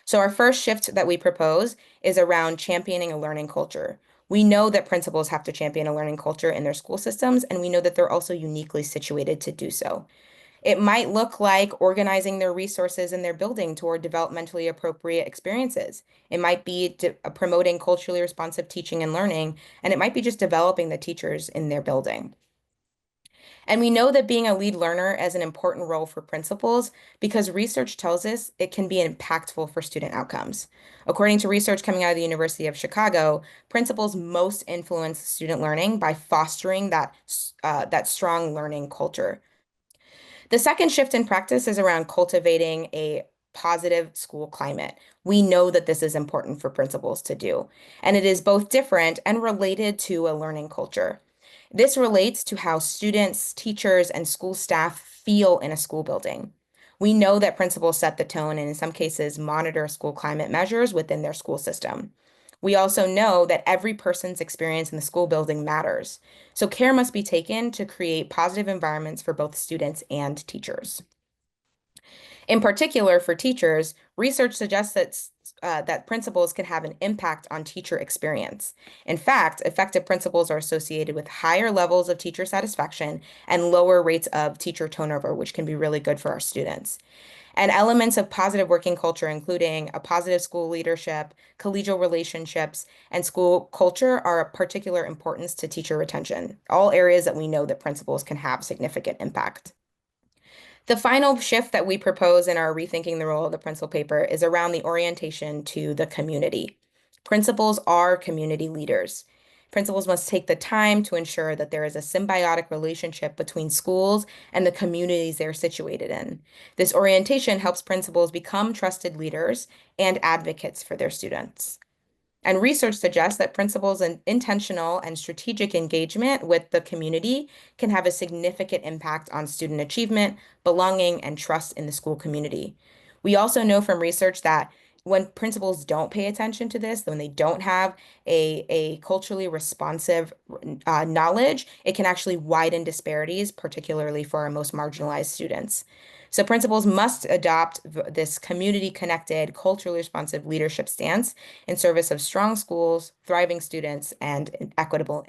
So our first shift that we propose is around championing a learning culture. We know that principals have to champion a learning culture in their school systems, and we know that they're also uniquely situated to do so. It might look like organizing their resources in their building toward developmentally appropriate experiences. It might be promoting culturally responsive teaching and learning, and it might be just developing the teachers in their building. And we know that being a lead learner has an important role for principals because research tells us it can be impactful for student outcomes. According to research coming out of the University of Chicago, principals most influence student learning by fostering that strong learning culture. The second shift in practice is around cultivating a positive school climate. We know that this is important for principals to do, and it is both different and related to a learning culture. This relates to how students, teachers, and school staff feel in a school building. We know that principals set the tone and, in some cases, monitor school climate measures within their school system. We also know that every person's experience in the school building matters. So care must be taken to create positive environments for both students and teachers. In particular, for teachers, research suggests that principals can have an impact on teacher experience. In fact, effective principals are associated with higher levels of teacher satisfaction and lower rates of teacher turnover, which can be really good for our students. And elements of positive working culture, including a positive school leadership, collegial relationships, and school culture, are of particular importance to teacher retention, all areas that we know that principals can have significant impact. The final shift that we propose in our Rethinking the Role of the Principal paper is around the orientation to the community. Principals are community leaders. Principals must take the time to ensure that there is a symbiotic relationship between schools and the communities they're situated in. This orientation helps principals become trusted leaders and advocates for their students. And research suggests that principals and intentional and strategic engagement with the community can have a significant impact on student achievement, belonging, and trust in the school community. We also know from research that when principals don't pay attention to this, when they don't have a culturally responsive knowledge, it can actually widen disparities, particularly for our most marginalized students. So principals must adopt this community-connected, culturally responsive leadership stance in service of strong schools, thriving students, and equitable